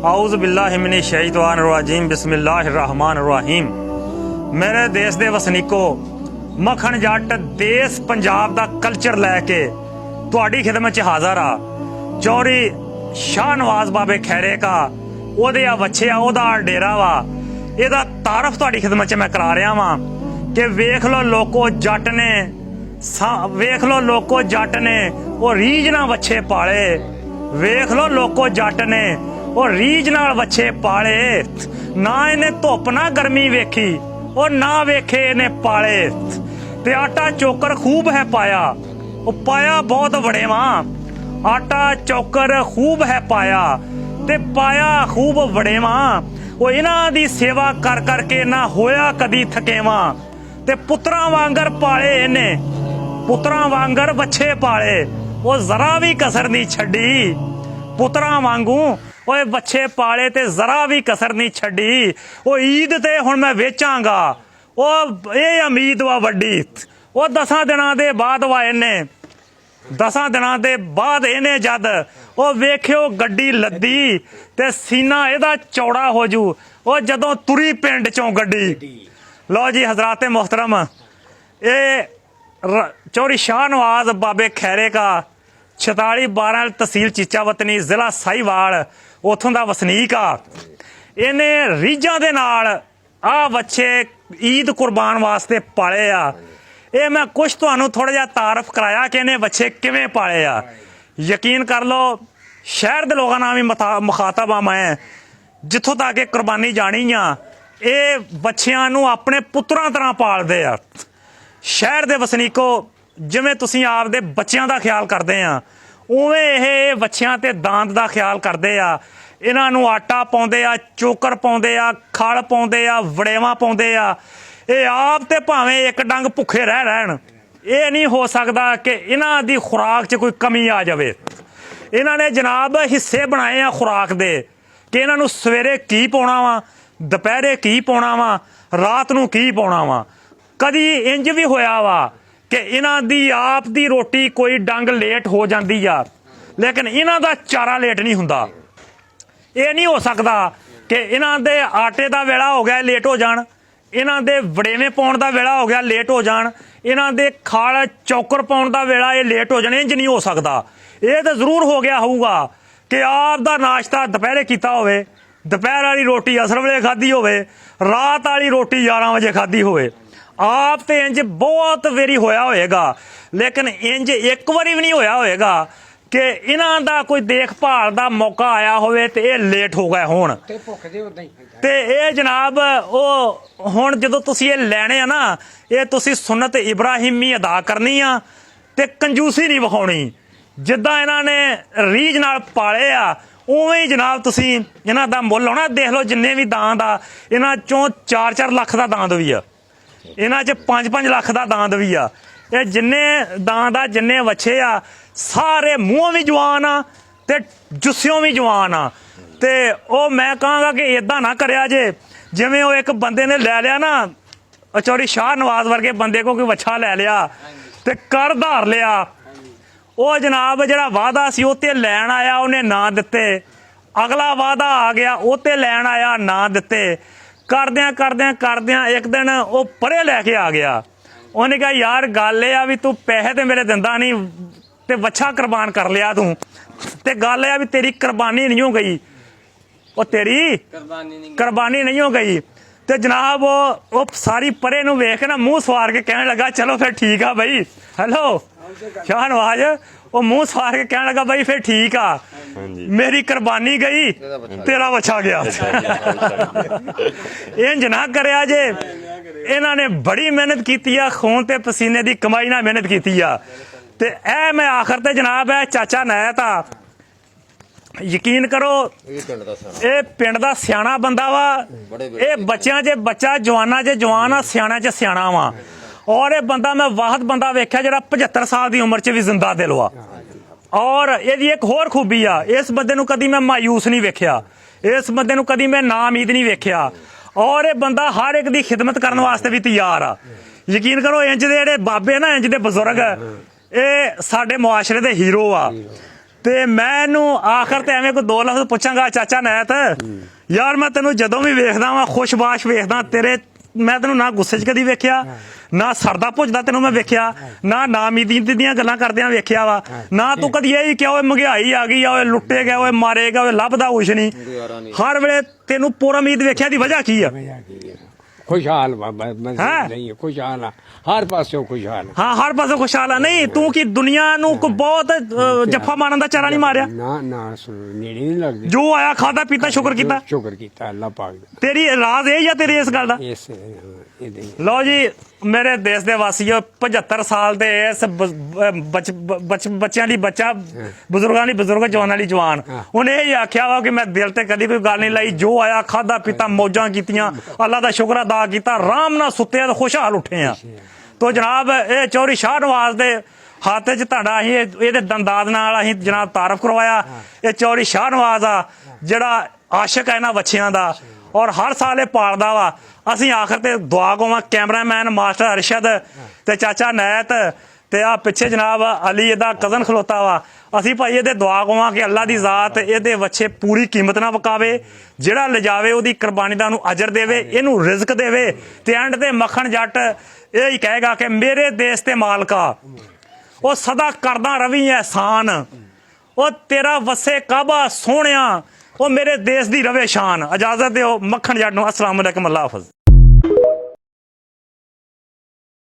आउज़ बिल्लाहि मिनश शैतानिर रजीम बिस्मिल्लाहिर रहमानिर रहीम। मेरे देश दे वसनीको, मक्खन जट देश पंजाब दा कल्चर लैके तुहाडी खिदमत च हाज़र आ। चौरी शाहनवाज बाबे खैरे का ओदे आ बच्चे आ, ओदा डेरा वा, एदा तारफ तुहाडी खिदमत च मैं करा रहा वां कि वेख लो लोको जट ने, वेख लो लोको जट ने वो रीझ नाल बच्चे पाले, वेख लो लोको जट ने वो रीझ नाल बच्चे पाले। ना इन्हें धुप ना गर्मी वेखी और ना वेखे इन्हें पाले। ते आटा चोकर खूब है पाया, वो पाया बहुत बड़े मां। आटा चोकर खूब है पाया ते पाया खूब बड़े मां। वो इन्हां दी सेवा कर करके ना होया कदी थकेवा। ते पुत्रा वांगर पाले इन्हें, पुत्रा वांगर बच्चे पाले, वो जरा भी कसर नहीं छड़ी। पुत्रा वांगू ओए बच्चे पाले ते जरा भी कसर नहीं छड़ी। वो ईद ते हुण मैं वेचांगा, वो ये उम्मीद वा वड्डी। वो 10 दिनां दे बाद वा इन्हें, 10 दिनां दे बाद इन्हें जद वो वेख्यो गड्डी लद्दी ते सीना एदा चौड़ा हो जू। वो जदों तुरी पिंड चों गड्डी। लो जी हजराते मोहतरम, ये चौरी शाहनवाज बाबे खैरे का 4612 तहसील चीचावतनी जिला साहिवाल उथों दा वसनीक आ। इन्हें रीझां दे नाल आ बच्चे ईद कुर्बान वास्ते पाले आ। ये मैं कुछ तुहानू थोड़ा जिहा तारफ कराया कि इन्हें बच्चे किवें पाले आ। यकीन कर लो शहर दे लोगां नाल भी मुखातब आ मैं, जिथों तक ये कुर्बानी जानी आ, ये बच्चियां नू अपने पुत्रां तरह पालदे आ। शहर दे वसनीको, जिवें तुसीं आपदे बच्चियां दा ख्याल करदे आ, उवें ये बच्चियां ते दांद दा ख्याल करदे आ। इन्हां नू आटा पाउंदे आ, चोकर पाउंदे आ, खल पाउंदे आ, वड़ेवा पाउंदे आ। ये आप ते भावें एक डंग भुखे रह रहण, ये नहीं हो सकदा कि इन्हां दी खुराक च कोई कमी आ जावे। इन्हां ने जनाब हिस्से बनाए आ खुराक दे कि इन्हां नू सवेरे की पाउणा वा, दुपहरे की पाउणा वा, रात नू की पाउणा वा। कदी इंज भी होया वा कि इन्हां दी आप दी रोटी कोई डंग लेट हो जाती आ, लेकिन इन्हां दा चारा लेट नहीं हुंदा। ये नहीं हो सकदा कि इन्हां दे आटे दा वेला हो गया लेट हो जाण, इन्हां दे वड़ेवे पाउण दा वेला हो गया लेट हो जाण, इन्हां दे खाल चौकर पाउण दा वेला ये लेट हो जाण। इंज नहीं हो सकदा। ये तो जरूर हो गया होऊगा कि आप दा नाश्ता दोपहरे कीता होवे, दोपहर वाली रोटी असर वेले खाधी होवे, रात वाली रोटी 11 बजे खाधी होवे। आप ते इंज बहुत वेरी होया होएगा, लेकिन इंज एक बारी भी नहीं होया होएगा कि इन्हां दा कोई देखभाल दा मौका आया होवे ते ये लेट हो गए होण। ते ये जनाब ओ हुण जदों तुसीं ये लैणे आ ना, ये तुसीं सुन्नत इब्राहिमी अदा करनी आ ते कंजूसी नहीं विखाउणी। जिद्दां इन्हां ने रीझ नाल पाले आ, उवें ही जनाब तुसीं इन्हां दा मुੱਲ होना। देख लो जिन्ने भी दांद आ, इन्हां चों 4-4 ਲੱਖ ਦਾ दांद भी आ, इन्हां च 5-5 ਲੱਖ ਦਾ दांद भी आ। ये जिन्ने दांद आ, जिन्ने बच्चे आ, सारे मूहों भी जवान आ ते जुस्सियों भी जवान आ। ते ओ मैं कहांगा कि इदां ना करिया जे जिवें ओ एक बंदे ने लै लिया ना, चौरी शाहनवाज वर्गे बंदे को कोई बच्छा लै लिया ते कर धार लिया। ਉਹ जनाब ਜਿਹੜਾ वादा सी ਉਹ ਤੇ ਲੈਣ ਆਇਆ, ਉਹਨੇ ਨਾ ਦਿੱਤੇ। ਅਗਲਾ ਵਾਦਾ ਆ ਗਿਆ, ਉਹ ਤੇ ਲੈਣ ਆਇਆ, ਨਾ ਦਿੱਤੇ। ਕਰਦਿਆਂ ਕਰਦਿਆਂ ਕਰਦਿਆਂ ਇੱਕ ਦਿਨ ਉਹ ਪਰੇ ਲੈ ਕੇ ਆ ਗਿਆ। ਉਹਨੇ ਕਿਹਾ ਯਾਰ ਗੱਲ ਇਹ ਆ ਵੀ ਤੂੰ ਪੈਸੇ ਤੇ ਮੇਰੇ ਦਿੰਦਾ ਨਹੀਂ ਤੇ ਵੱਛਾ ਕੁਰਬਾਨ ਕਰ ਲਿਆ ਤੂੰ, ਤੇ ਗੱਲ ਇਹ ਆ ਵੀ ਤੇਰੀ ਕੁਰਬਾਨੀ ਨਹੀਂ ਹੋ ਗਈ, ਉਹ ਤੇਰੀ ਕੁਰਬਾਨੀ ਨਹੀਂ ਹੋ ਗਈ। ਤੇ ਜਨਾਬ ਉਹ ਸਾਰੀ ਪਰੇ ਨੂੰ ਵੇਖ ਕੇ ਨਾ ਮੂੰਹ ਸਵਾਰ ਕੇ ਕਹਿਣ ਲੱਗਾ ਚਲੋ ਫਿਰ ਠੀਕ ਆ ਬਈ। ਹੈਲੋ शाहनवाज, वो मुंह सवार के कहने लगा भाई फिर ठीक आ, मेरी कुर्बानी गई तेरा बच्चा गया। इंज ना करया जे, इन्हां ने बड़ी मेहनत की, खून ते पसीने की कमाई नाल मेहनत की। ते ए मैं आखिर ते जनाब है चाचा नायत आ, यकीन करो ये पिंड दा सियाणा बंदा वा। ये बच्चियां च बच्चा, जवाना च जवान आ, सियाणा च सियाणा वा। और ये बंदा मैं वाहद बंदा वेख्या जिहड़ा 75 साल की उम्र च भी जिंदा दिल वा। और ये एक होर खूबी आ, इस बंदे नूं कदी मैं मायूस नहीं वेख्या, इस बंदे नूं कदी मैं नाउमीद नहीं वेख्या। और ये बंदा हर एक दी खिदमत करने वास्ते भी तैयार आ। यकीन करो इंज दे जिहड़े बाबे ना, इंज दे बजुर्ग, ये साडे मुआशरे दे हीरो आ। ਤੇ ਮੈਂ ਇਹਨੂੰ ਆਖਰ ਤੇ ਐਵੇਂ ਕੋਈ ਦੋ ਲਫ਼ਜ਼ ਪੁੱਛਾਂਗਾ ਚਾਚਾ ਨੈਤ ਯਾਰ ਮੈਂ ਤੈਨੂੰ ਜਦੋਂ ਵੀ ਵੇਖਦਾ ਵਾਂ ਖੁਸ਼ਬਾਸ਼ ਵੇਖਦਾ ਤੇਰੇ ਮੈਂ ਤੈਨੂੰ ਨਾ ਗੁੱਸੇ 'ਚ ਕਦੀ ਵੇਖਿਆ ਨਾ ਸਰਦਾ ਭੁੱਜਦਾ ਤੈਨੂੰ ਮੈਂ ਵੇਖਿਆ ਨਾ ਉਮੀਦੀ ਦੀਆਂ ਗੱਲਾਂ ਕਰਦਿਆਂ ਵੇਖਿਆ ਵਾ ਨਾ ਤੂੰ ਕਦੀ ਇਹ ਕਿਹਾ ਓਏ ਮਹਿੰਗਾਈ ਆ ਗਈ ਆ ਓਏ ਲੁੱਟੇ ਗਏ ਓਏ ਮਾਰੇ ਗਏ ਓਏ ਲੱਭਦਾ ਕੁਛ ਨਹੀਂ ਹਰ ਵੇਲੇ ਤੈਨੂੰ ਪੂਰਾ ਉਮੀਦ ਵੇਖਿਆ ਦੀ ਵਜ੍ਹਾ ਕੀ ਆ खुशहाल नहीं है खुशहाल हर पासों खुशहाल हाँ हर पासों खुशहाल नहीं तू की दुनिया नू को बहुत जफा मारन दा चारा नहीं मारिया ना ना नेड़े नहीं लगदे जो आया खादा पीता शुक्र कीता अल्लाह पाक दा तेरी राज है या तेरी इस गल दा लो जी मेरे देश दे वासियों 75 साल दे इस बच्चों दी बच्चा बुजुर्गां दी बुजुर्ग जवानां दी जवान उन्हें यही आख्या वा कि मैं दिल ते कदी कोई गल नहीं लाई जो आया खादा पीता मौजां कीतियां अल्लाह दा शुक्र अदा कीता आराम नाल सुत्ते ते खुशहाल उठे आ तो जनाब ये चौधरी शाहनवाज दे हत्थ च तुहाडा असीं इहदे दंदाद नाल असीं जनाब तारफ करवाया ये चौधरी शाहनवाज आ जिहड़ा आशिक है इन्हां बच्चियां दा और हर साल ये पालदा वा असीं आखिर ते दुआ गवा कैमरामैन मास्टर अरशद ते चाचा नैत ते आ पिछे जनाब अली इहदा कज़न खलोता वा असीं भाई इहदे दुआ गवा कि अल्लाह दी ज़ात इहदे बच्चे पूरी कीमत ना वकावे जिहड़ा लिजावे ओहदी कुर्बानी दा नूं अजर देवे इहनूं रिज़क देवे ते एंड ते मक्खन जट यही कहेगा कि मेरे देश ते मालका ओ सदा करदा रवी एहसान ओ तेरा वसे काबा सोहणिया ओ मेरे देश दी रवे शान इजाजत दिओ मक्खन जट नूं अस्सलाम वालेकुम अल्लाह हाफिज़।